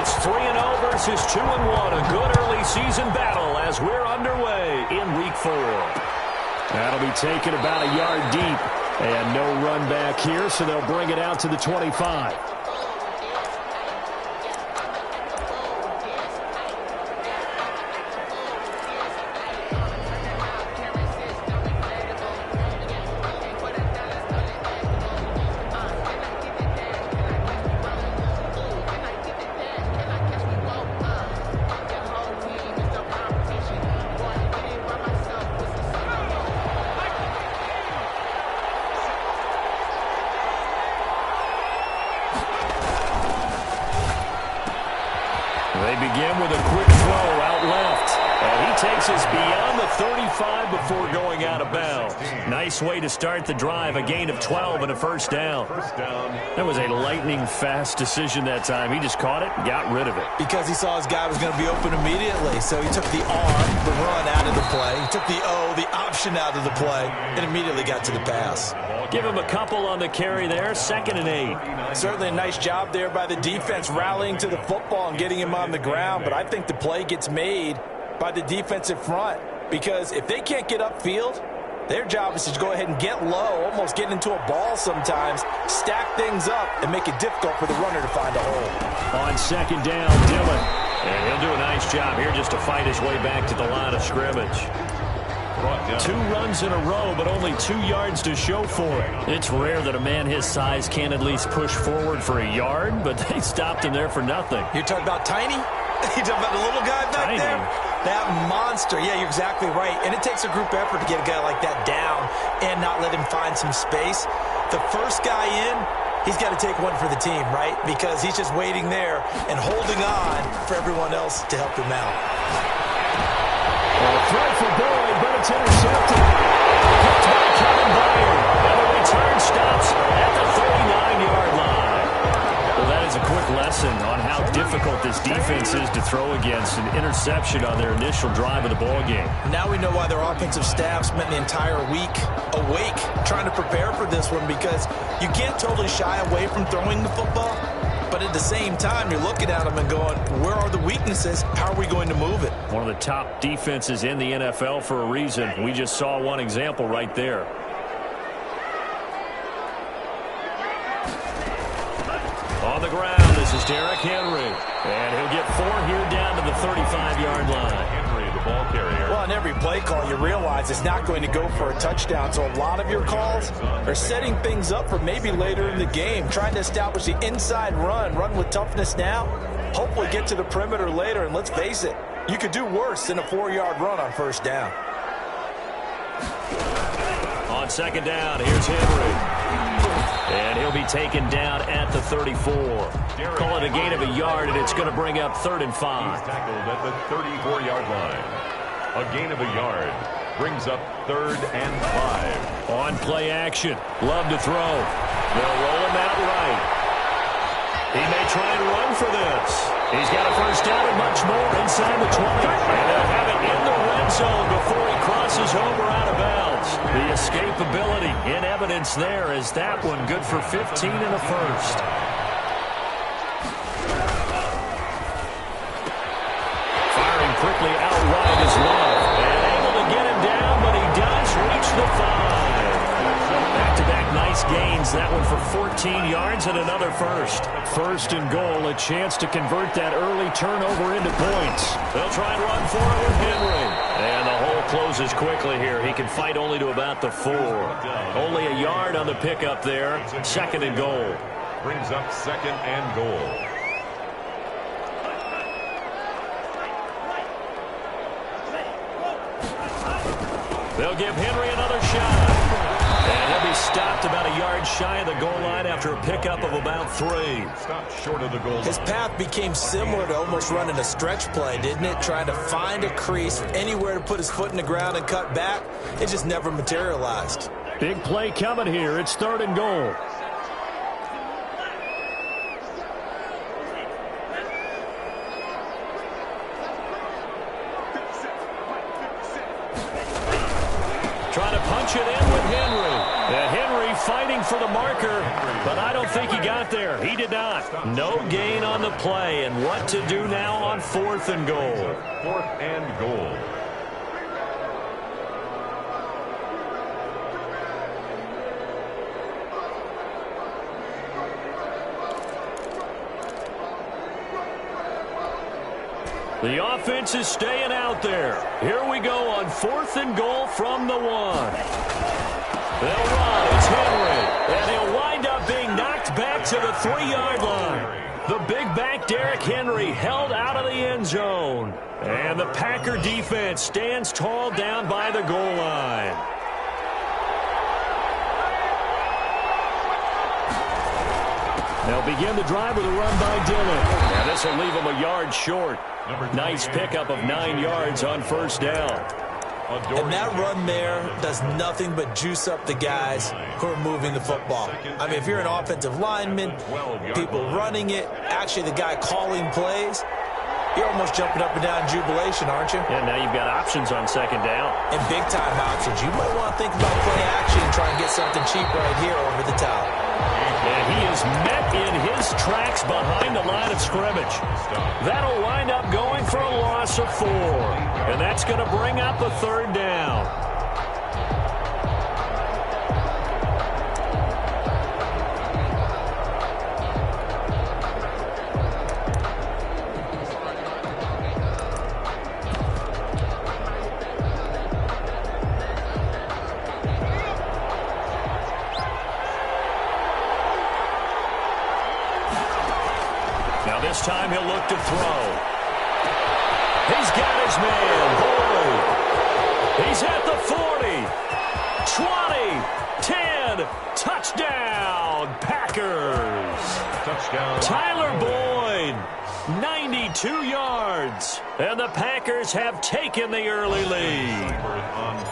It's 3-0 versus 2-1. A good early season battle as we're underway in Week 4. That'll be taken about a yard deep. And no run back here, so they'll bring it out to the 25. They begin with a quick throw out left. And he takes us beyond the 35 before going out of bounds. Nice way to start the drive. A gain of 12 and a first down. That was a lightning-fast decision that time. He just caught it and got rid of it. Because he saw his guy was going to be open immediately. So he took the arm, the run out of the play. He took the O, the option out of the play, and immediately got to the pass. Give him a couple on the carry there. 2nd and 8. Certainly a nice job there by the defense rallying to the football and getting him on the ground. But I think the play gets made by the defensive front. Because if they can't get upfield, their job is to go ahead and get low, almost get into a ball sometimes, stack things up, and make it difficult for the runner to find a hole. On 2nd down, Dillon. And he'll do a nice job here just to fight his way back to the line of scrimmage. 2 runs in a row, but only 2 yards to show for it. It's rare that a man his size can't at least push forward for a yard, but they stopped him there for nothing. You're talking about Tiny? You're talking about the little guy back there? That monster. Yeah, you're exactly right. And it takes a group effort to get a guy like that down and not let him find some space. The first guy in, he's got to take one for the team, right? Because he's just waiting there and holding on for everyone else to help him out. Throw for Boyd, but it's intercepted. Picked by Kevin Byard. And the return stops at the 39-yard line. Well, that is a quick lesson on how difficult this defense is to throw against. An interception on their initial drive of the ballgame. Now we know why their offensive staff spent the entire week awake trying to prepare for this one, because you can't totally shy away from throwing the football. But at the same time, you're looking at them and going, where are the weaknesses? How are we going to move it? One of the top defenses in the NFL for a reason. We just saw one example right there. On the ground, this is Derrick Henry. And he'll get 4 here down to the 35-yard line. Henry, the ball carrier. Well, on every play call, you realize it's not going to go for a touchdown. So a lot of your calls are setting things up for maybe later in the game, trying to establish the inside run with toughness now, hopefully get to the perimeter later. And let's face it, you could do worse than a 4-yard run on first down. On 2nd down, here's Henry. And he'll be taken down at the 34. Call it a gain of a yard, and it's going to bring up 3rd and 5. He's tackled at the 34-yard line. A gain of a yard brings up 3rd and 5. On play action. Love to throw. They'll roll him out right. He may try and run for this. He's got a first down and much more inside the 20. And they'll have it in the red zone before he crosses over out of bounds. The escapability in evidence there as that one good for 15 in the first. Firing quickly out wide is Love. And able to get him down, but he does reach the 5. Back-to-back nice gains. That one for 14 yards and another first. 1st and goal, a chance to convert that early turnover into points. They'll try and run for it with Henry. And the hole closes quickly here. He can fight only to about the 4. Only a yard on the pickup there. 2nd and goal. Brings up 2nd and goal. They'll give Henry another shot. And he'll be stopped about a yard shy of the goal line after a pickup of about 3. Stopped short of the goal line. His path became similar to almost running a stretch play, didn't it? Trying to find a crease, anywhere to put his foot in the ground and cut back. It just never materialized. Big play coming here. It's 3rd and goal. Trying to punch it in with Henry. And Henry fighting for the marker, but I don't think he got there. He did not. No gain on the play, and what to do now on 4th and goal. 4th and goal. The offense is staying out there. Here we go on 4th and goal from the 1. They'll run. It's Henry. And he'll wind up being knocked back to the 3-yard line. The big back Derrick Henry held out of the end zone. And the Packer defense stands tall down by the goal line. They'll begin the drive with a run by Dillon. Now this will leave him a yard short. Nice pickup of 9 yards on 1st down. And that run there does nothing but juice up the guys who are moving the football. I mean, if you're an offensive lineman, people running it, actually the guy calling plays, you're almost jumping up and down in jubilation, aren't you? Yeah, now you've got options on 2nd down. And big-time options. You might want to think about play action and try and get something cheap right here over the top. And he is met in his tracks behind the line of scrimmage. That'll wind up going for a loss of 4. And that's going to bring up a 3rd down. This time he'll look to throw. He's got his man, Boyd. He's at the 40, 20, 10, touchdown, Packers. Touchdown. Tyler Boyd, 92 yards. And the Packers have taken the early lead.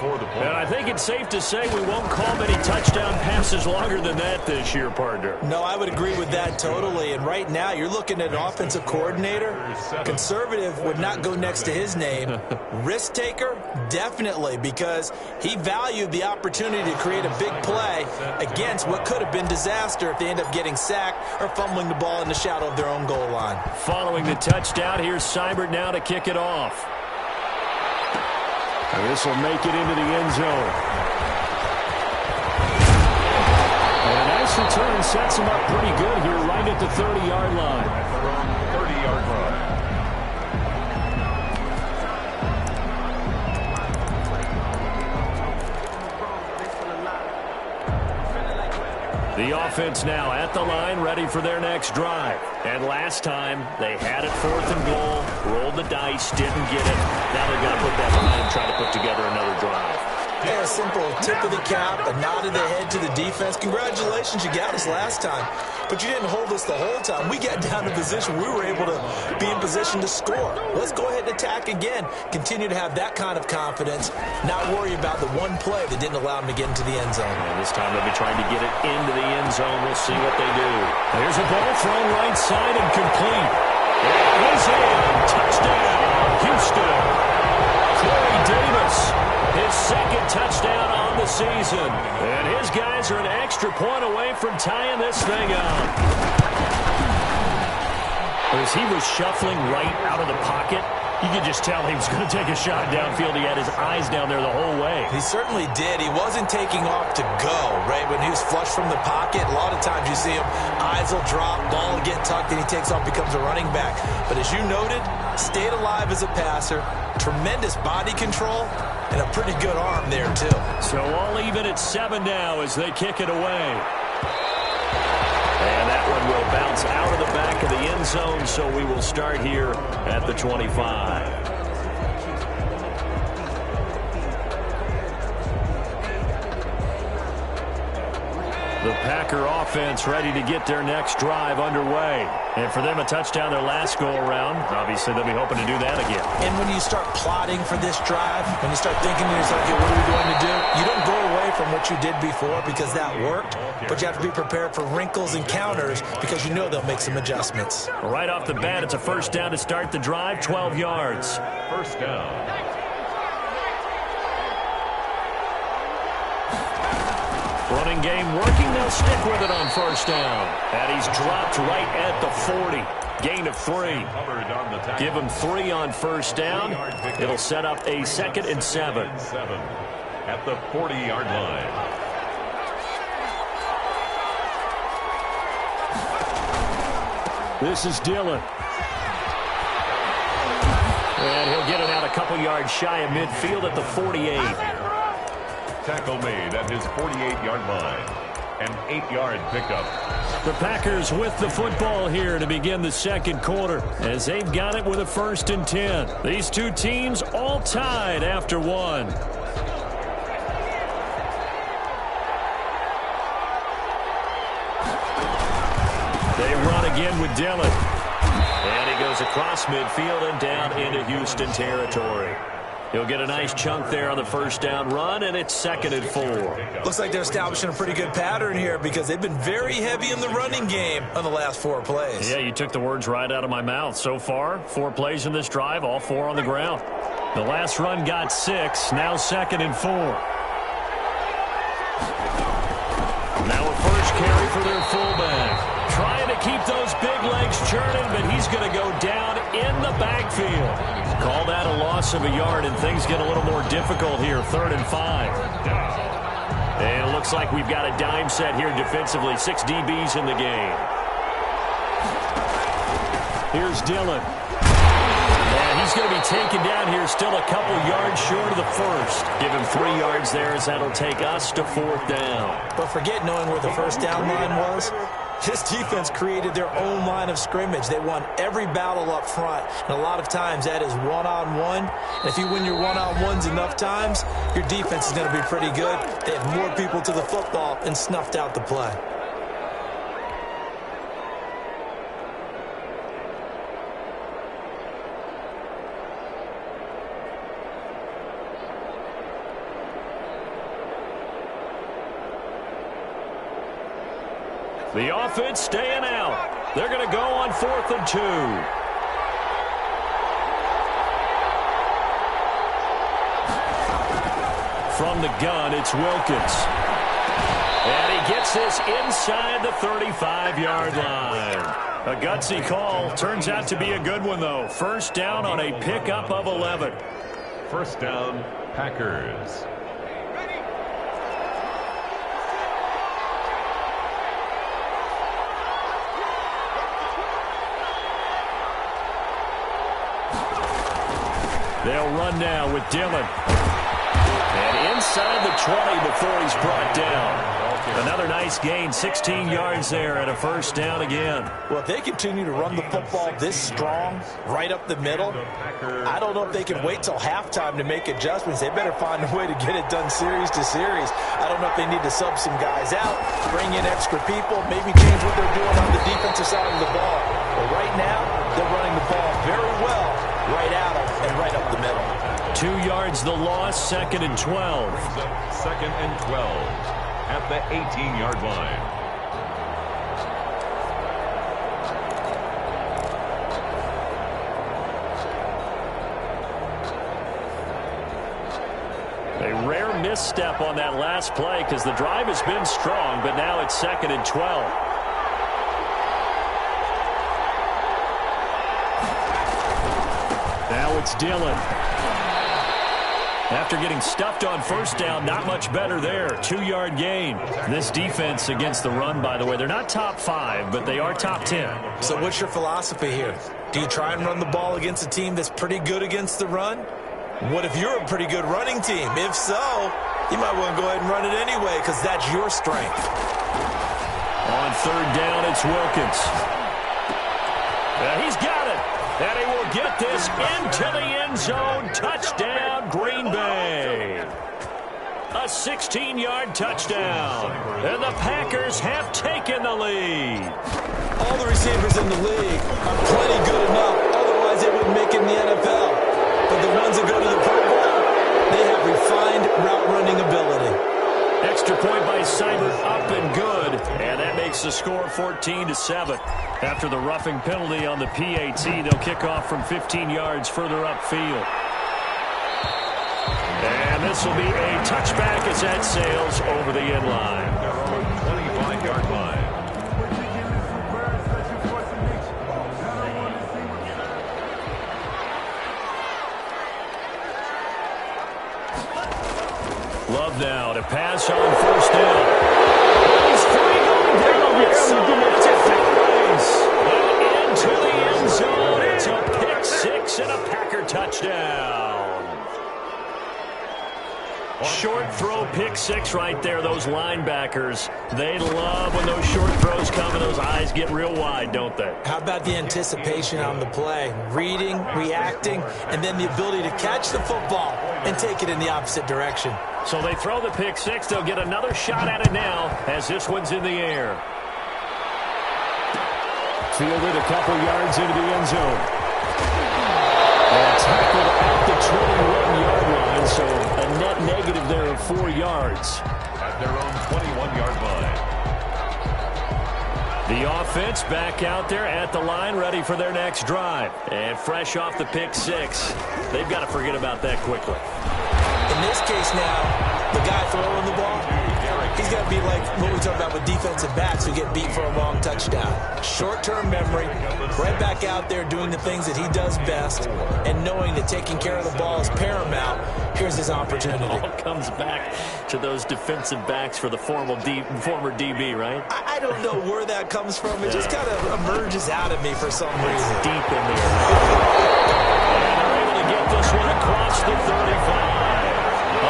And I think it's safe to say we won't call many touchdown passes longer than that this year, partner. No, I would agree with that totally. And right now, you're looking at an offensive coordinator. Conservative would not go next to his name. Risk taker, definitely, because he valued the opportunity to create a big play against what could have been disaster if they end up getting sacked or fumbling the ball in the shadow of their own goal line. Following the touchdown, here's Seibert now to kick it off. And this will make it into the end zone. And a nice return sets him up pretty good here right at the 30-yard line. 30-yard line. The offense now at the line, ready for their next drive. And last time, they had it 4th and goal, rolled the dice, didn't get it. Now they've got to put that behind and try to put together another drive. Yeah, a simple tip of the cap, a nod of the head to the defense. Congratulations, you got us last time. But you didn't hold us the whole time. We got down to position. We were able to be in position to score. Let's go ahead and attack again. Continue to have that kind of confidence. Not worry about the one play that didn't allow them to get into the end zone. And this time they'll be trying to get it into the end zone. We'll see what they do. There's a ball thrown right side and complete. He's in. Touchdown, Houston. Corey Davis, his 2nd touchdown on the season. And his guys are an extra point away from tying this thing up. As he was shuffling right out of the pocket, you could just tell he was going to take a shot downfield. He had his eyes down there the whole way. He certainly did. He wasn't taking off to go, right? When he was flushed from the pocket, a lot of times you see him, eyes will drop, ball will get tucked, and he takes off, becomes a running back. But as you noted, stayed alive as a passer, tremendous body control, and a pretty good arm there, too. So all even at 7 now as they kick it away. And that one will bounce out of the back of the end zone, so we will start here at the 25. The Packer offense ready to get their next drive underway. And for them, a touchdown their last go-around. Obviously, they'll be hoping to do that again. And when you start plotting for this drive, when you start thinking to yourself, okay, what are we going to do? You don't go away from what you did before because that worked, but you have to be prepared for wrinkles and counters because you know they'll make some adjustments. Right off the bat, it's a 1st down to start the drive, 12 yards. 1st down. Running game working. They'll stick with it on first down. And he's dropped right at the 40. Gain of 3. Give him 3 on first down. It'll set up a 2nd and 7. At the 40-yard line. This is Dillon. And he'll get it out a couple yards shy of midfield at the 48. Tackle made at his 48-yard line. An 8-yard pickup. The Packers with the football here to begin the second quarter as they've got it with a 1st and 10. These two teams all tied after 1. They run again with Dillon. And he goes across midfield and down into Houston territory. He'll get a nice chunk there on the first down run, and it's 2nd and 4. Looks like they're establishing a pretty good pattern here because they've been very heavy in the running game on the last 4 plays. Yeah, you took the words right out of my mouth. So far, 4 plays in this drive, all 4 on the ground. The last run got 6, now 2nd and 4. Now a first carry for their fullback. Trying to keep those big legs churning, but he's going to go down in the backfield. Call that a loss of a yard, and things get a little more difficult here. 3rd and 5. And it looks like we've got a dime set here defensively. 6 DBs in the game. Here's Dillon. And he's going to be taken down here, still a couple yards short of the first. Give him 3 yards there as that'll take us to 4th down. But forget knowing where the first down line was. This defense created their own line of scrimmage. They won every battle up front, and a lot of times that is one-on-one. And if you win your one-on-ones enough times, your defense is going to be pretty good. They have more people to the football and snuffed out the play. The offense staying out. They're going to go on 4th and 2. From the gun, it's Wilkins. And he gets this inside the 35-yard line. A gutsy call. Turns out to be a good one, though. First down on a pickup of 11. First down, Packers. They'll run now with Dillon. And inside the 20 before he's brought down. Another nice gain, 16 yards there and a first down again. Well, if they continue to run the football this strong, right up the middle, I don't know if they can wait till halftime to make adjustments. They better find a way to get it done series to series. I don't know if they need to sub some guys out, bring in extra people, maybe change what they're doing on the defensive side of the ball. But right now, they're running the ball very well right at them and right up the middle. 2 yards the loss, 2nd and 12. 2nd and 12 at the 18-yard line. A rare misstep on that last play because the drive has been strong, but now it's 2nd and 12. Now it's Dillon. After getting stuffed on first down, not much better there. 2-yard gain. This defense against the run, by the way, they're not top 5, but they are top 10. So what's your philosophy here? Do you try and run the ball against a team that's pretty good against the run? What if you're a pretty good running team? If so, you might want to go ahead and run it anyway because that's your strength. On 3rd down, it's Wilkins. He's got it. And he will get this into the end zone. Touchdown, Green Bay. A 16-yard touchdown. And the Packers have taken the lead. All the receivers in the league are plenty good enough. Otherwise, they wouldn't make it in the NFL. But the ones that go to the Pro Bowl, they have refined route running ability. Extra point by Seibert, up and good. And that makes the score 14-7. After the roughing penalty on the PAT, they'll kick off from 15 yards further upfield. And this will be a touchback as that sails over the end line. now to pass on first down. He's free going down the left side. It's a into the end zone. It's a pick six and a Packer touchdown. Short throw, pick six right there. Those linebackers, they love when those short throws come and those eyes get real wide, don't they? How about the anticipation on the play? Reading, reacting, and then the ability to catch the football and take it in the opposite direction. So they throw the pick six. They'll get another shot at it now as this one's in the air. Fielded a couple yards into the end zone. And tackled at the 21-yard line, so a net negative there of 4 yards. At their own 21-yard line. The offense back out there at the line, ready for their next drive. And fresh off the pick six, they've got to forget about that quickly. In this case now, the guy throwing the ball, he's got to be like what we talk about with defensive backs who get beat for a long touchdown. Short-term memory, right back out there doing the things that he does best, and knowing that taking care of the ball is paramount. Here's his opportunity. It all comes back to those defensive backs for the former DB, right? I don't know where that comes from. It just kind of emerges out of me for some reason. Deep in there. And they're able to get this one across the 35.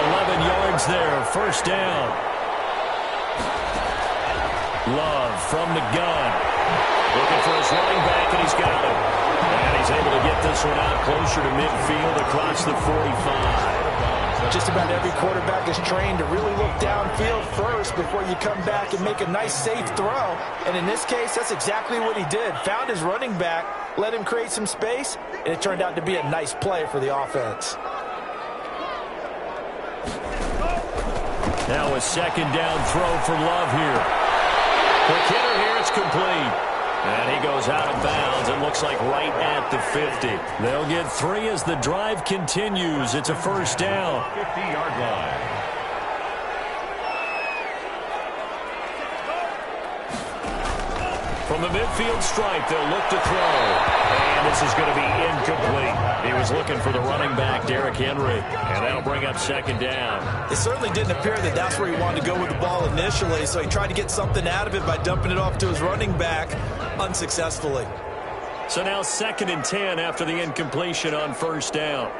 11 yards there, first down. Love from the gun. Looking for his running back, and he's got him. And he's able to get this one out closer to midfield across the 45. Just about every quarterback is trained to really look downfield first before you come back and make a nice, safe throw. And in this case, that's exactly what he did. Found his running back, let him create some space, and it turned out to be a nice play for the offense. Now a second down throw for Love here. Quick hitter here, it's complete. And he goes out of bounds. It looks like right at the 50. They'll get 3 as the drive continues. It's a first down. 50-yard line. From the midfield stripe, they'll look to throw. And this is going to be incomplete. He was looking for the running back, Derrick Henry. And that'll bring up second down. It certainly didn't appear that that's where he wanted to go with the ball initially, so he tried to get something out of it by dumping it off to his running back unsuccessfully. So now 2nd and 10 after the incompletion on first down.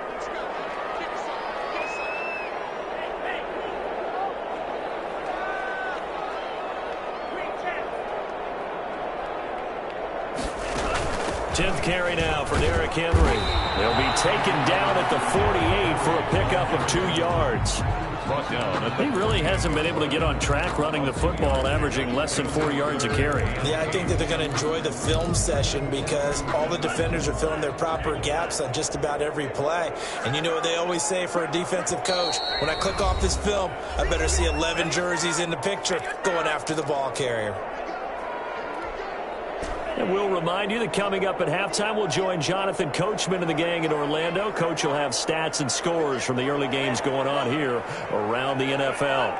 Tenth carry now for Derrick Henry. They'll be taken down at the 48 for a pickup of 2 yards. Brought down. He really hasn't been able to get on track running the football, averaging less than 4 yards a carry. Yeah, I think that they're going to enjoy the film session because all the defenders are filling their proper gaps on just about every play. And you know what they always say for a defensive coach? When I click off this film, I better see 11 jerseys in the picture going after the ball carrier. And we'll remind you that coming up at halftime, we'll join Jonathan Coachman and the gang in Orlando. Coach will have stats and scores from the early games going on here around the NFL.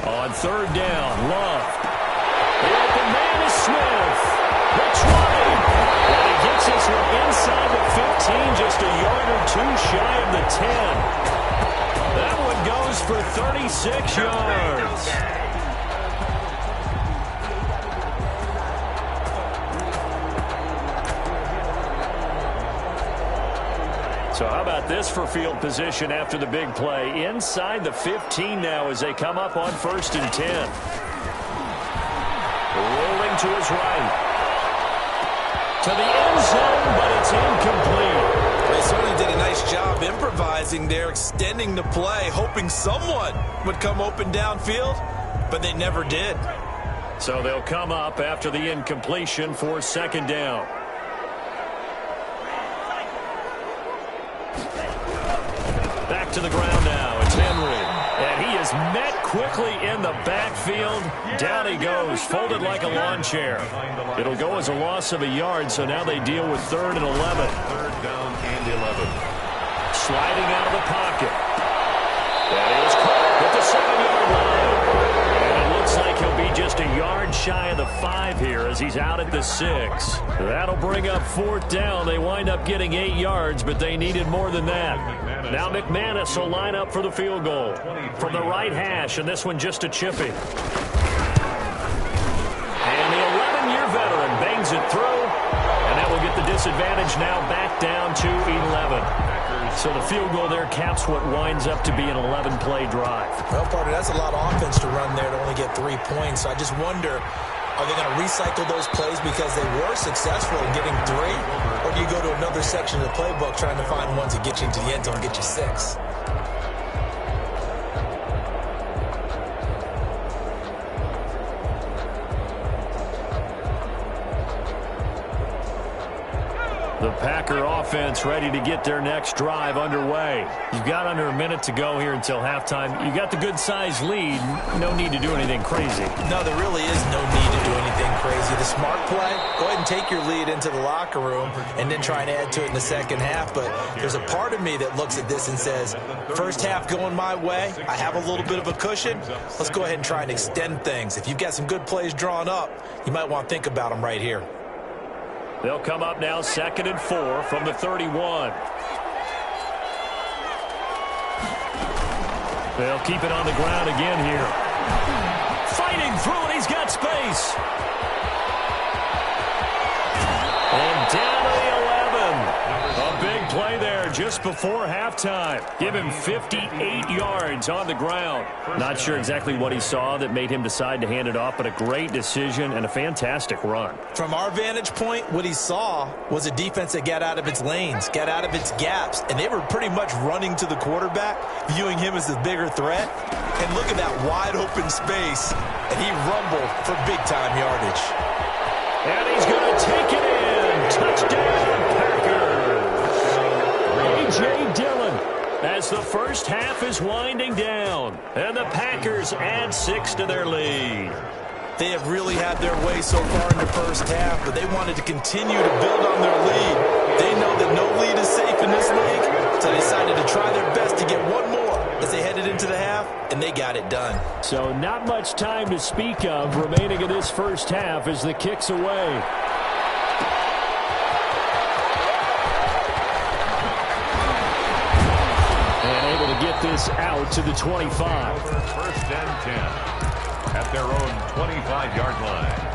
On third down, Love. The open man is Smith. That's right. And he gets this one inside the 15, just a yard or 2 shy of the 10. That one goes for 36 yards. So how about this for field position after the big play? Inside the 15 now as they come up on 1st and 10. Rolling to his right. To the end zone, but it's incomplete. They certainly did a nice job improvising there, extending the play, hoping someone would come open downfield, but they never did. So they'll come up after the incompletion for 2nd down. Back to the ground now. It's Henry. And he is met quickly in the backfield. Down he goes, folded like a lawn chair. It'll go as a loss of a yard, so now they deal with 3rd and 11. 3rd down and 11. Sliding out of the pocket. That is caught at the 7-yard line. And it looks like he'll be just a yard shy of the 5 here as he's out at the 6. That'll bring up 4th down. They wind up getting 8 yards, but they needed more than that. Now McManus will line up for the field goal from the right hash, and this one just a chippy. And the 11-year veteran bangs it through, and that will get the disadvantage now back down to 11. So the field goal there caps what winds up to be an 11-play drive. Well, partner, that's a lot of offense to run there to only get 3 points. So I just wonder, are they going to recycle those plays because they were successful in getting 3? Or do you go to another section of the playbook trying to find ones that get you into the end zone and get you 6? The Packer offense ready to get their next drive underway. You've got under a minute to go here until halftime. You got the good-sized lead. No need to do anything crazy. No, there really is no need to do anything crazy. The smart play, go ahead and take your lead into the locker room and then try and add to it in the second half. But there's a part of me that looks at this and says, first half going my way, I have a little bit of a cushion. Let's go ahead and try and extend things. If you've got some good plays drawn up, you might want to think about them right here. They'll come up now 2nd and 4 from the 31. They'll keep it on the ground again here. Fighting through it, he's got space. And down to the 11. A big play there just before halftime. Give him 58 yards on the ground. Not sure exactly what he saw that made him decide to hand it off, but a great decision and a fantastic run. From our vantage point, what he saw was a defense that got out of its lanes, got out of its gaps, and they were pretty much running to the quarterback, viewing him as the bigger threat. And look at that wide open space, and he rumbled for big-time yardage. And he's going to take it in. Touchdown, Packers. A.J. Dillon as the first half is winding down. And the Packers add 6 to their lead. They have really had their way so far in the first half, but they wanted to continue to build on their lead. They know that no lead is safe in this league, so they decided to try their best to get one more as they headed into the half, and they got it done. So not much time to speak of remaining in this first half as the kick's away. And able to get this out to the 25. First and 10 at their own 25-yard line.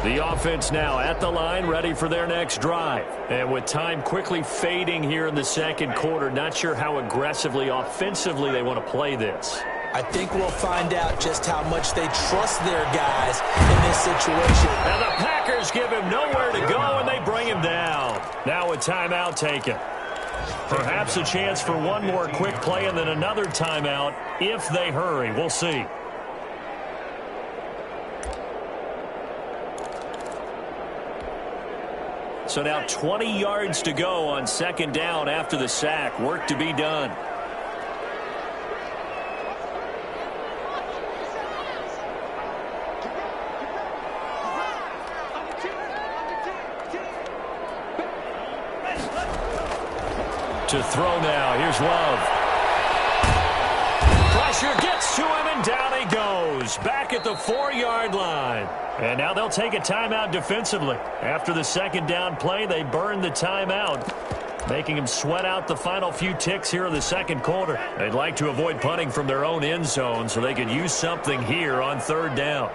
The offense now at the line, ready for their next drive. And with time quickly fading here in the second quarter, not sure how aggressively, offensively they want to play this. I think we'll find out just how much they trust their guys in this situation. And the Packers give him nowhere to go, and they bring him down. Now a timeout taken. Perhaps a chance for one more quick play and then another timeout if they hurry. We'll see. So now 20 yards to go on second down after the sack. Work to be done. To throw now. Here's Love. Pressure gets to him, and down he goes. Back at the 4-yard line. And now they'll take a timeout defensively. After the second down play, they burn the timeout, making them sweat out the final few ticks here in the second quarter. They'd like to avoid punting from their own end zone so they could use something here on third down.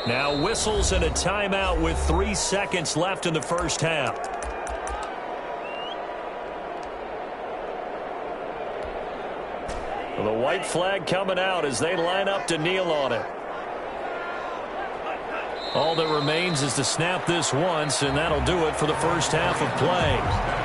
Now whistles and a timeout with 3 seconds left in the first half. The white flag coming out as they line up to kneel on it. All that remains is to snap this once, and that'll do it for the first half of play.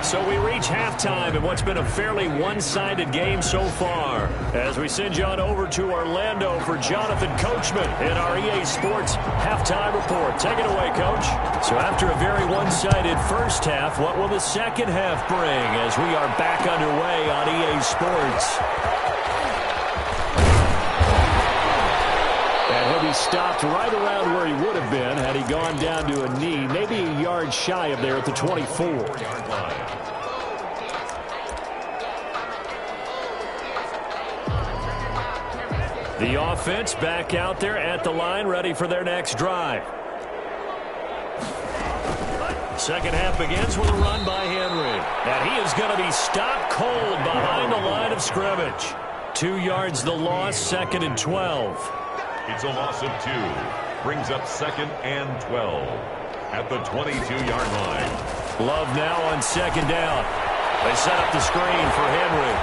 So we reach halftime in what's been a fairly one-sided game so far. As we send you on over to Orlando for Jonathan Coachman in our EA Sports Halftime Report. Take it away, Coach. So after a very one-sided first half, what will the second half bring as we are back underway on EA Sports? He stopped right around where he would have been had he gone down to a knee, maybe a yard shy of there at the 24-yard line. The offense back out there at the line, ready for their next drive. Second half begins with a run by Henry. And he is going to be stopped cold behind the line of scrimmage. 2 yards the loss, 2nd and 12. It's a loss of 2. Brings up 2nd and 12 at the 22-yard line. Love now on 2nd down. They set up the screen for Henry.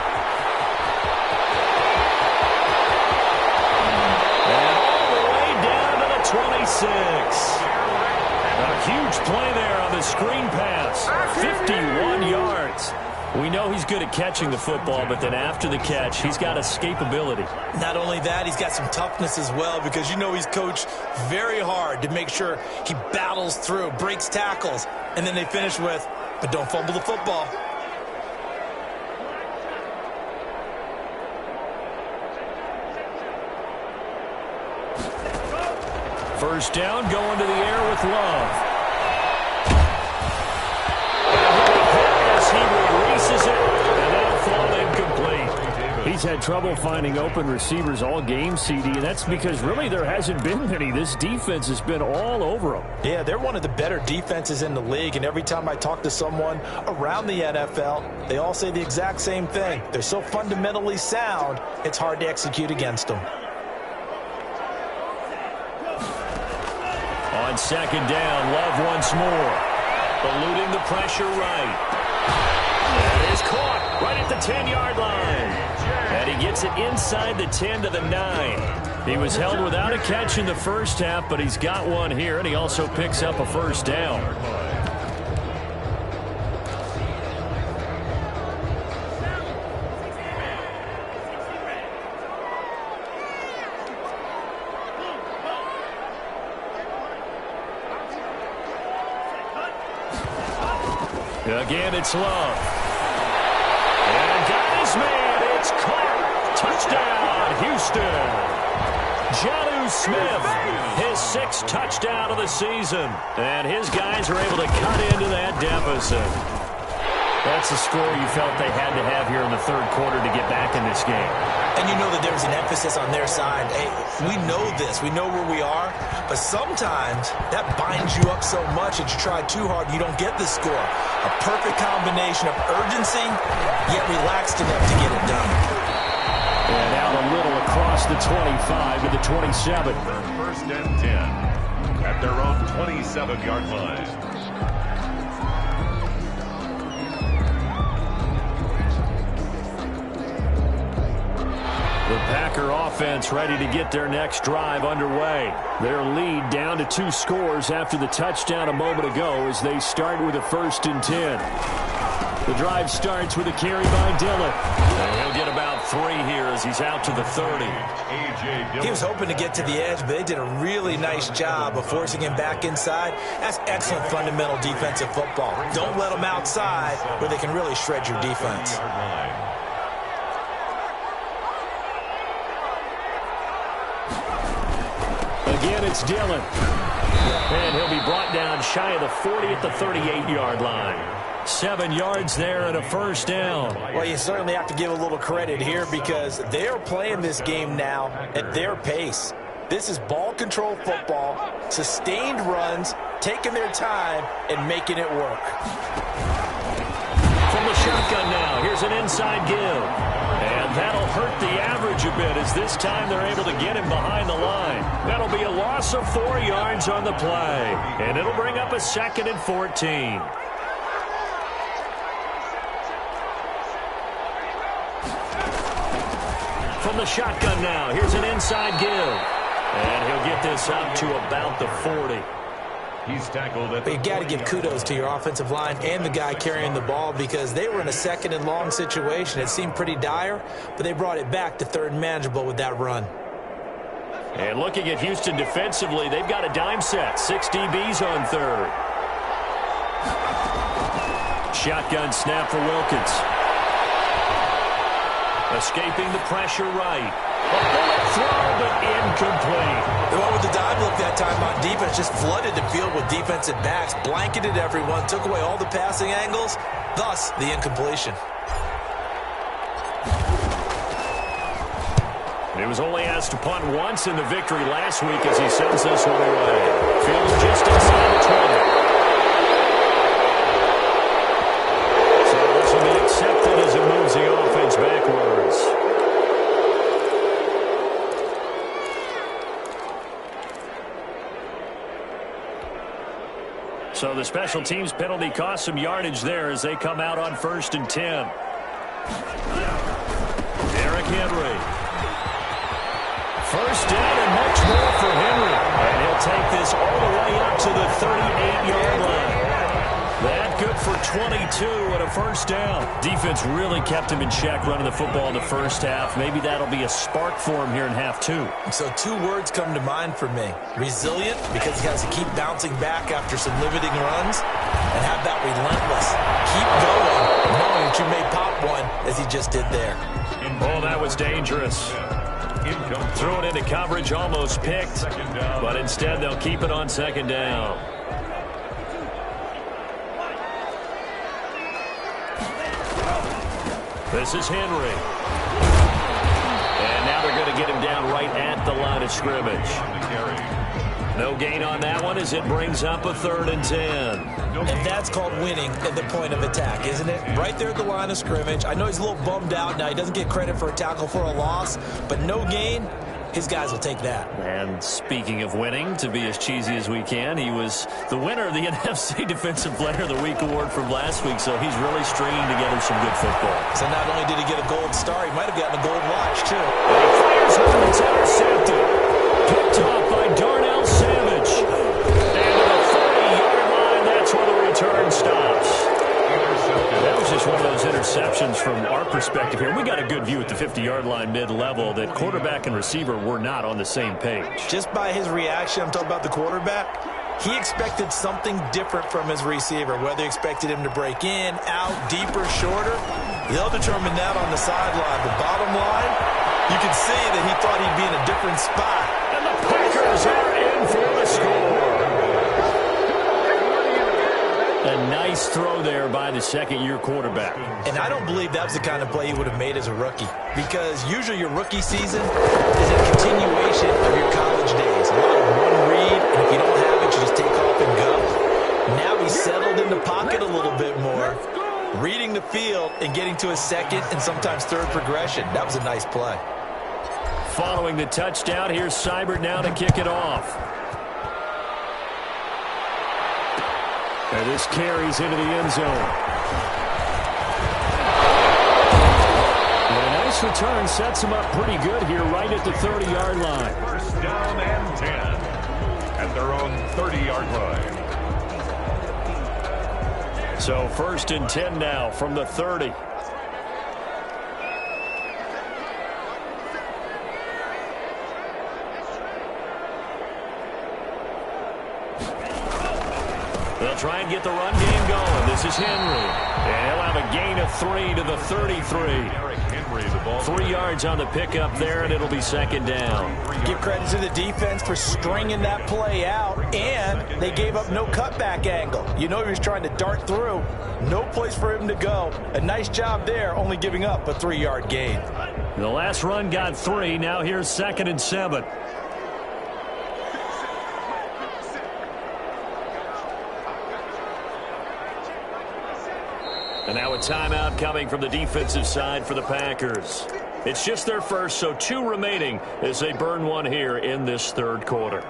And all the way down to the 26. A huge play there on the screen pass. 51 yards. We know he's good at catching the football, but then after the catch, he's got escapability. Not only that, he's got some toughness as well, because you know he's coached very hard to make sure he battles through, breaks tackles, and then they finish with, but don't fumble the football. First down, going to the air with Love. He releases it, and that'll fall incomplete. He's had trouble finding open receivers all game, CD, and that's because really there hasn't been many. This defense has been all over them. Yeah, they're one of the better defenses in the league, and every time I talk to someone around the NFL, they all say the exact same thing. They're so fundamentally sound, it's hard to execute against them. On 2nd down, Love once more. Eluding the pressure right. That is caught right at the 10-yard line. And he gets it inside the 10 to the 9. He was held without a catch in the first half, but he's got one here, and he also picks up a first down. Again, it's Love. And got his man. It's caught. Touchdown, Houston. Jonnu Smith, his 6th touchdown of the season. And his guys are able to cut into that deficit. That's the score you felt they had to have here in the 3rd quarter to get back in this game. And you know that there's an emphasis on their side. Hey, we know this. We know where we are. But sometimes that binds you up so much that you try too hard, you don't get the score. A perfect combination of urgency, yet relaxed enough to get it done. And out a little across the 25 to the 27. 1st and 10 at their own 27-yard line. The Packer offense ready to get their next drive underway. Their lead down to 2 scores after the touchdown a moment ago as they start with a 1st and 10. The drive starts with a carry by Dillon. And he'll get about 3 here as he's out to the 30. He was hoping to get to the edge, but they did a really nice job of forcing him back inside. That's excellent fundamental defensive football. Don't let them outside where they can really shred your defense. Again, it's Dillon. And he'll be brought down shy of the 40 at the 38-yard line. 7 yards there and a first down. Well, you certainly have to give a little credit here because they're playing this game now at their pace. This is ball control football, sustained runs, taking their time, and making it work. From the shotgun now, here's an inside give. And that'll hurt the average a bit as this time they're able to get him behind the line. That'll be a loss of 4 yards on the play. And it'll bring up a 2nd and 14. From the shotgun now, here's an inside give. And he'll get this up to about the 40. He's tackled at But you got to give kudos to your offensive line and the guy carrying the ball because they were in a 2nd and long situation. It seemed pretty dire, but they brought it back to 3rd and manageable with that run. And looking at Houston defensively, they've got a dime set. 6 DBs on 3rd. Shotgun snap for Wilkins. Escaping the pressure right. A bullet throw, but incomplete. The one with the dive look that time on defense just flooded the field with defensive backs, blanketed everyone, took away all the passing angles, thus the incompletion. He was only asked to punt once in the victory last week as he sends this one away. Field just inside the 20. So this will be accepted as it moves the offense backwards. So the special teams penalty cost some yardage there as they come out on 1st and 10. Derrick Henry. First down and much more for Henry. And he'll take this all the way up to the 38-yard line. That good for 22 and a first down. Defense really kept him in check running the football in the first half. Maybe that'll be a spark for him here in half 2. So 2 words come to mind for me. Resilient, because he has to keep bouncing back after some limiting runs, and have that relentless. Keep going, knowing that you may pop one, as he just did there. Oh, that was dangerous. Threw it into coverage, almost picked, but instead they'll keep it on 2nd down. This is Henry. And now they're going to get him down right at the line of scrimmage. No gain on that one as it brings up a 3rd and 10. And that's called winning at the point of attack, isn't it? Right there at the line of scrimmage. I know he's a little bummed out now. He doesn't get credit for a tackle for a loss, but no gain, his guys will take that. And speaking of winning, to be as cheesy as we can, he was the winner of the NFC Defensive Player of the Week award from last week, so he's really stringing together some good football. So not only did he get a gold star, he might have gotten a gold watch, too. And he fires one, it's intercepted. Picked off by Darnell Savage. And to the 30-yard line, that's where the return stops. That was just one of those interceptions from our perspective here. We got a good view at the 50-yard line mid-level that quarterback and receiver were not on the same page. Just by his reaction, I'm talking about the quarterback, he expected something different from his receiver, whether he expected him to break in, out, deeper, shorter. They'll determine that on the sideline. The bottom line, you can see that he thought he'd be in a different spot. And the Packers are in for the score. A nice throw there by the 2nd-year quarterback. And I don't believe that was the kind of play he would have made as a rookie, because usually your rookie season is a continuation of your college days. A lot of one read, and if you don't have it, you just take off and go. Now he's settled in the pocket a little bit more, reading the field and getting to a 2nd and sometimes 3rd progression. That was a nice play. Following the touchdown, here's Seibert now to kick it off. And this carries into the end zone. And a nice return sets him up pretty good here right at the 30-yard line. First down and 10 at their own 30-yard line. So 1st and 10 now from the 30. They'll try and get the run game going. This is Henry. And he'll have a gain of 3 to the 33. 3 yards on the pickup there, and it'll be 2nd down. Give credit to the defense for stringing that play out, and they gave up no cutback angle. You know he was trying to dart through. No place for him to go. A nice job there, only giving up a 3-yard gain. The last run got 3. Now here's 2nd and 7. And now a timeout coming from the defensive side for the Packers. It's just their first, so 2 remaining as they burn one here in this 3rd quarter.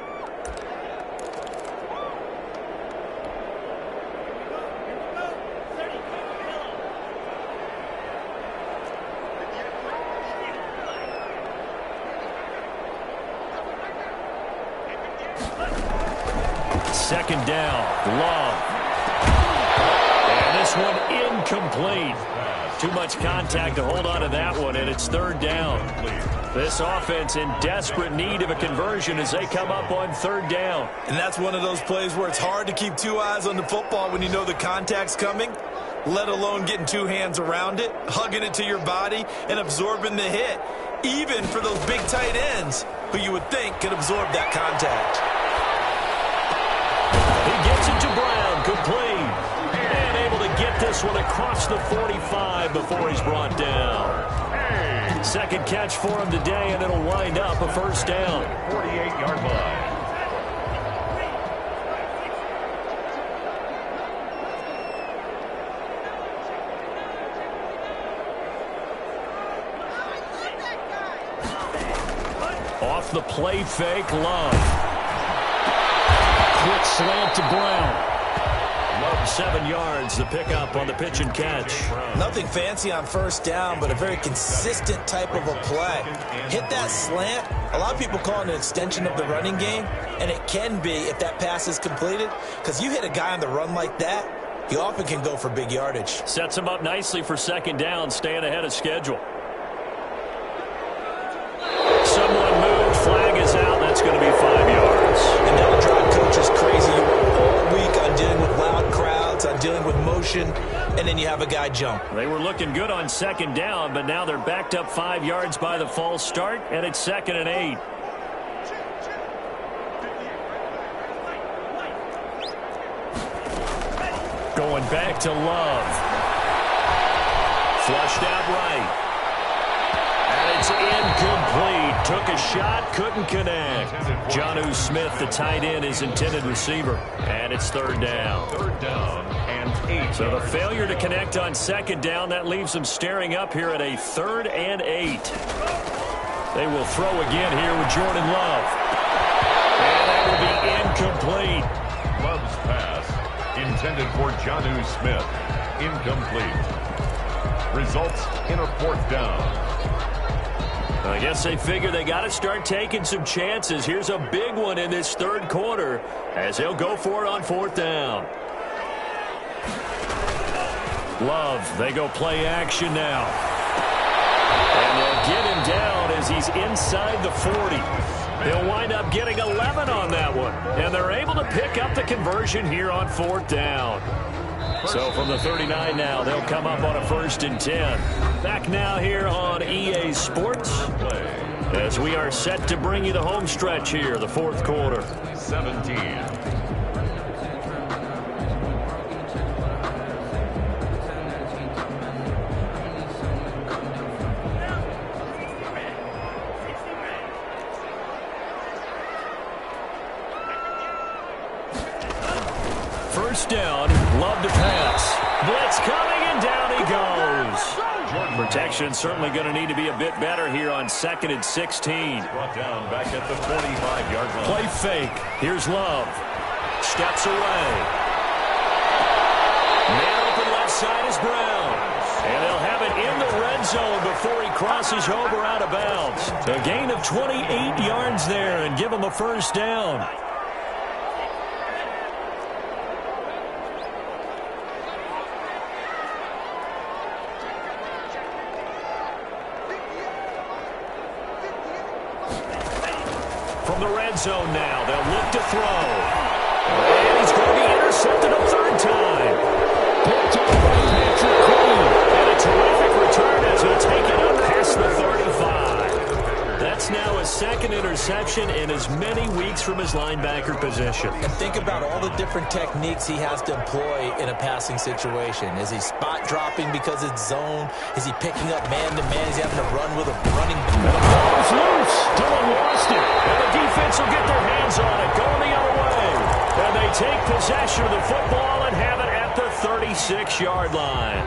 Second down, Love. And this one incomplete. Too much contact to hold on to that one, and it's 3rd down. This offense in desperate need of a conversion as they come up on 3rd down. And that's one of those plays where it's hard to keep 2 eyes on the football when you know the contact's coming, let alone getting 2 hands around it, hugging it to your body, and absorbing the hit. even for those big tight ends, who you would think could absorb that contact. He gets it to Brown, complete. And able to get this one across the 45 before he's brought down. Second catch for him today, and it'll wind up a first down. 48-yard line. Off the play fake, Love. Quick slant to Brown. Love 7 yards, the pickup on the pitch and catch. Nothing fancy on first down, but a very consistent type of a play. Hit that slant. A lot of people call it an extension of the running game, and it can be if that pass is completed, because you hit a guy on the run like that, he often can go for big yardage. Sets him up nicely for second down, staying ahead of schedule. Someone moved, flag is out, that's going to be 5 yards. And that'll drive coaches crazy. You work all week on dealing with loud crowds, on dealing with motion, and then you have a guy jump. They were looking good on second down, but now they're backed up 5 yards by the false start, and it's 2nd and 8. Going back to Love. Flushed out right. And it's incomplete. Took a shot, couldn't connect. Jonnu Smith, the tight end, his intended receiver. And it's 3rd down. 3rd down and 8. So the failure to connect on second down, that leaves them staring up here at a 3rd and 8. They will throw again here with Jordan Love. And that will be incomplete. Love's pass intended for Jonnu Smith. Incomplete. Results in a 4th down. I guess they figure they got to start taking some chances. Here's a big one in this 3rd quarter as they'll go for it on 4th down. Love, they go play action now. And they'll get him down as he's inside the 40. They'll wind up getting 11 on that one. And they're able to pick up the conversion here on 4th down. So from the 39 now, they'll come up on a 1st and 10. Back now here on EA Sports as we are set to bring you the home stretch here, the 4th quarter. 17. First down, Love to pass. Blitz coming, and down he goes. Protection certainly going to need to be a bit better here on 2nd and 16. Brought down back at the 45-yard line. Play fake. Here's Love. Steps away. Man open left side is Brown. And they'll have it in the red zone before he crosses over out of bounds. A gain of 28 yards there and give him a first down. From the red zone now, they'll look to throw. And he's going to be intercepted a 3rd time. Picked up by Patrick Queen. And a terrific return as he'll take it up past the 35. That's now his 2nd interception in as many weeks from his linebacker position. And think about all the different techniques he has to employ in a passing situation. Is he spot dropping because it's zone? Is he picking up man-to-man? Is he having to run with a running? And the ball is loose. Dillon lost it. And the defense will get their hands on it. Going the other way. And they take possession of the football and have it at the 36-yard line.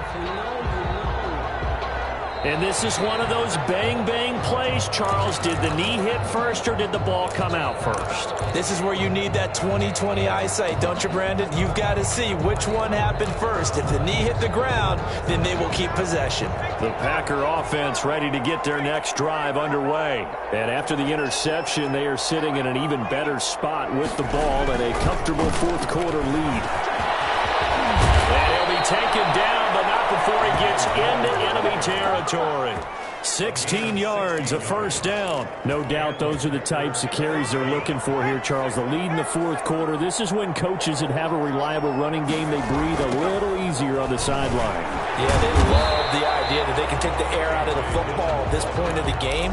And this is one of those bang-bang plays, Charles. Did the knee hit first or did the ball come out first? This is where you need that 20/20 eyesight, don't you, Brandon? You've got to see which one happened first. If the knee hit the ground, then they will keep possession. The Packer offense ready to get their next drive underway. And after the interception, they are sitting in an even better spot with the ball and a comfortable 4th quarter lead. And he'll be taken down, but not before he gets into enemy territory. 16 yards, a first down. No doubt those are the types of carries they're looking for here, Charles. The lead in the 4th quarter. This is when coaches that have a reliable running game, they breathe a little easier on the sideline. Yeah, they love the idea that they can take the air out of the football at this point of the game.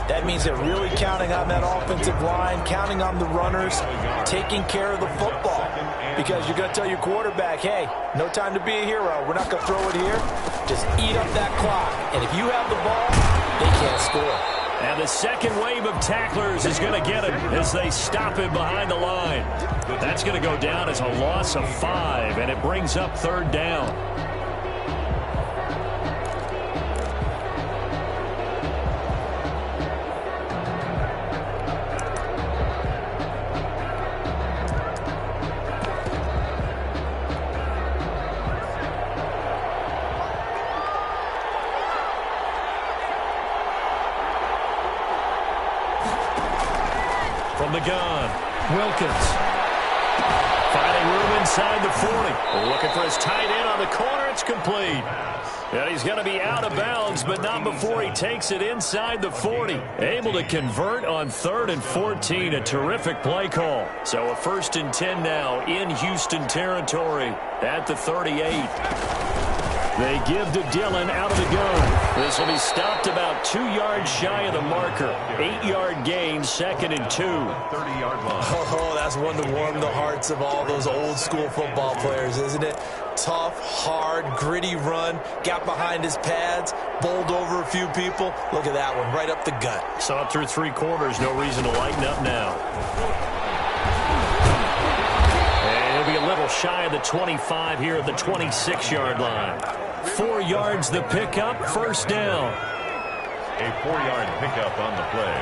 That means they're really counting on that offensive line, counting on the runners, taking care of the football. Because you're going to tell your quarterback, hey, no time to be a hero. We're not going to throw it here. Just eat up that clock. And if you have the ball, they can't score. And the second wave of tacklers is going to get him as they stop him behind the line. That's going to go down as a loss of 5, and it brings up third down. From the gun, Wilkins. Finding room inside the 40. Looking for his tight end on the corner. It's complete. And he's going to be out of bounds, but not before he takes it inside the 40. Able to convert on 3rd and 14. A terrific play call. So a 1st and 10 now in Houston territory at the 38. They give to Dillon out of the gun. This will be stopped about 2 yards shy of the marker. 8-yard gain, 2nd and 2. 30-yard line. Oh, that's one to warm the hearts of all those old-school football players, isn't it? Tough, hard, gritty run. Got behind his pads, bowled over a few people. Look at that one, right up the gut. Saw it through 3 quarters. No reason to lighten up now. And he'll be a little shy of the 25 here at the 26-yard line. 4 yards the pickup, 1st down. A 4-yard pickup on the play.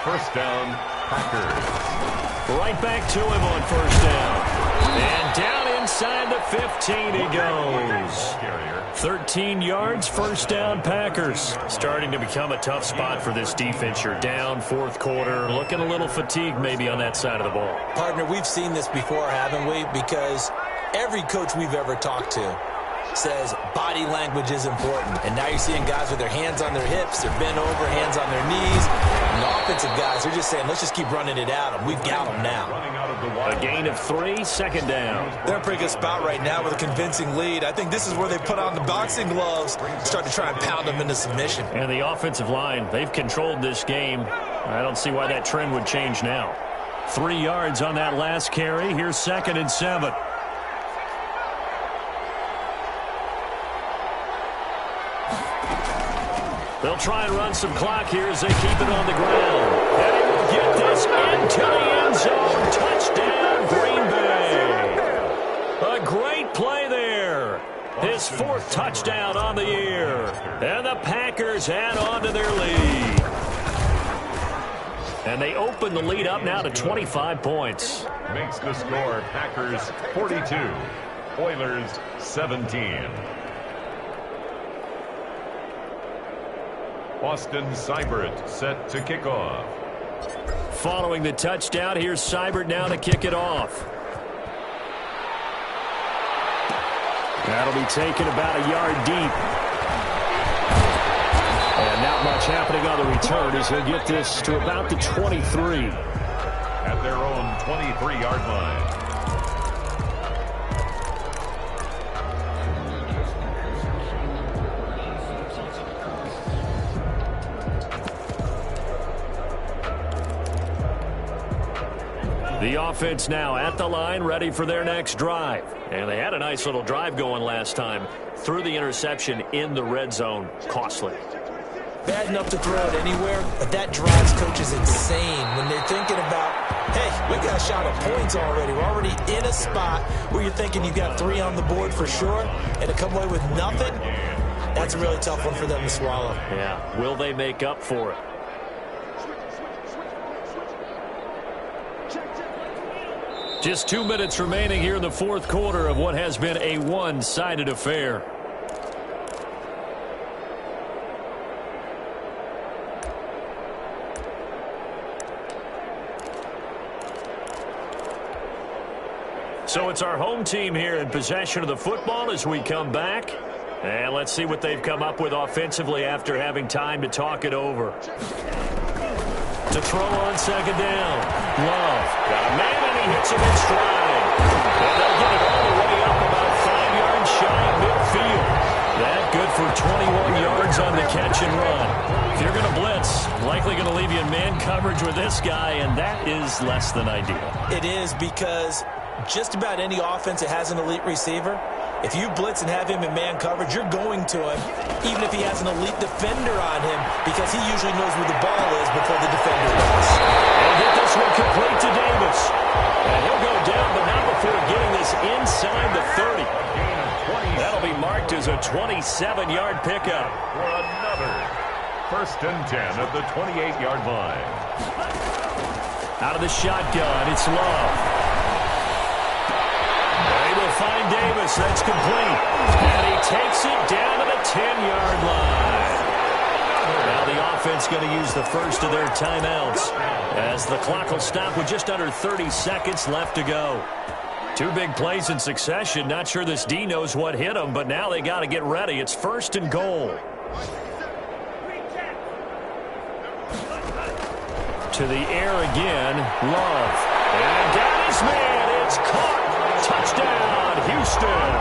1st down, Packers. Right back to him on 1st down. And down inside the 15 he goes. 13 yards, 1st down, Packers. Starting to become a tough spot for this defense. You're down 4th quarter. Looking a little fatigued maybe on that side of the ball. Partner, we've seen this before, haven't we? Because every coach we've ever talked to says body language is important. And now you're seeing guys with their hands on their hips, they're bent over, hands on their knees. And the offensive guys, they're just saying, let's just keep running it at them. We've got them now. A gain of 3, 2nd down. They're in a pretty good spot right now with a convincing lead. I think this is where they put on the boxing gloves, start to try and pound them into submission. And the offensive line, they've controlled this game. I don't see why that trend would change now. 3 yards on that last carry. Here's 2nd and 7. They'll try and run some clock here as they keep it on the ground. And he will get this into the end zone. Touchdown, Green Bay. A great play there. His 4th touchdown on the year. And the Packers add on to their lead. And they open the lead up now to 25 points. Makes the score Packers 42, Oilers 17. Austin Seibert set to kick off. Following the touchdown, here's Seibert now to kick it off. That'll be taken about a yard deep. And not much happening on the return as he'll get this to about the 23. At their own 23-yard line. The offense now at the line, ready for their next drive. And they had a nice little drive going last time. Threw the interception in the red zone. Costly. Bad enough to throw it anywhere, but that drives coaches insane when they're thinking about, hey, we got a shot at points already. We're already in a spot where you're thinking you got 3 on the board for sure, and to come away with nothing, that's a really tough one for them to swallow. Yeah, will they make up for it? Just 2 minutes remaining here in the 4th quarter of what has been a one-sided affair. So it's our home team here in possession of the football as we come back. And let's see what they've come up with offensively after having time to talk it over. To throw on 2nd down. Love got a man and he hits him in stride. And they'll get it all the way up about 5 yards shy of midfield. That good for 21 yards on the catch and run. If you're going to blitz, likely going to leave you in man coverage with this guy, and that is less than ideal. It is, because just about any offense that has an elite receiver, if you blitz and have him in man coverage, you're going to him, even if he has an elite defender on him, because he usually knows where the ball is before the defender does. They'll get this one complete to Davis. And he'll go down, but not before getting this inside the 30. That'll be marked as a 27-yard pickup. For another 1st and 10 at the 28-yard line. Out of the shotgun, it's Love. They will find Davis. That's complete. And he takes it down to the 10-yard line. Now the offense going to use the first of their timeouts, as the clock will stop with just under 30 seconds left to go. Two big plays in succession. Not sure this D knows what hit him, but now they got to get ready. It's 1st and goal. To the air again, Love. And got his man. It's caught. Touchdown, Houston.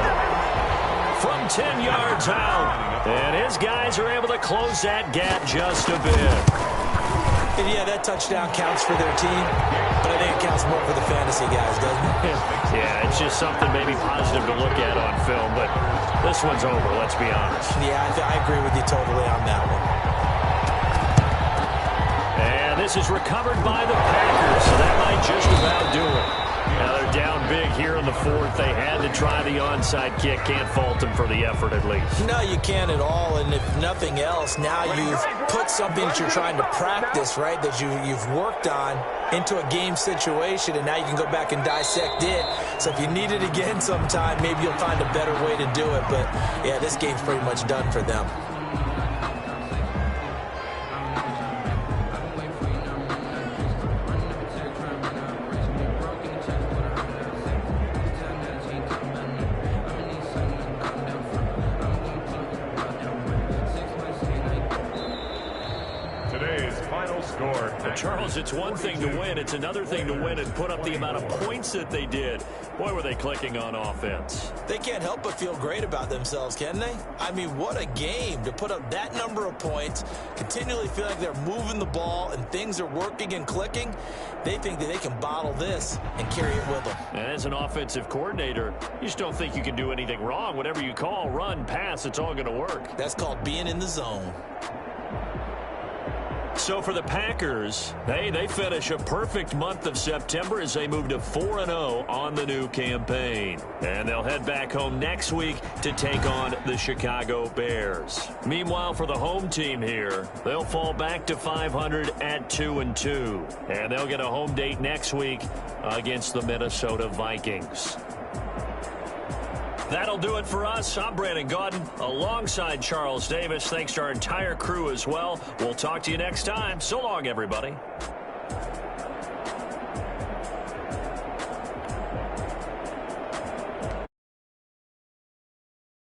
From 10 yards out. And his guys are able to close that gap just a bit. And yeah, that touchdown counts for their team, but I think it counts more for the fantasy guys, doesn't it? Yeah, it's just something maybe positive to look at on film, but this one's over, let's be honest. Yeah, I agree with you totally on that one. And this is recovered by the Packers, so that might just about do it. Now they're down big here in the 4th. They had to try the onside kick. Can't fault them for the effort, at least. No, you can't at all. And if nothing else, now you've put something that you're trying to practice, right, that you've worked on into a game situation, and now you can go back and dissect it. So if you need it again sometime, maybe you'll find a better way to do it. But, yeah, this game's pretty much done for them. Charles, it's one thing to win. It's another thing to win and put up the amount of points that they did. Boy, were they clicking on offense. They can't help but feel great about themselves, can they? I mean, what a game to put up that number of points, continually feel like they're moving the ball and things are working and clicking. They think that they can bottle this and carry it with them. And as an offensive coordinator, you just don't think you can do anything wrong. Whatever you call, run, pass, it's all going to work. That's called being in the zone. So for the Packers, they finish a perfect month of September as they move to 4-0 on the new campaign. And they'll head back home next week to take on the Chicago Bears. Meanwhile, for the home team here, they'll fall back to 500 at 2-2. And they'll get a home date next week against the Minnesota Vikings. That'll do it for us. I'm Brandon Gaudin alongside Charles Davis. Thanks to our entire crew as well. We'll talk to you next time. So long, everybody.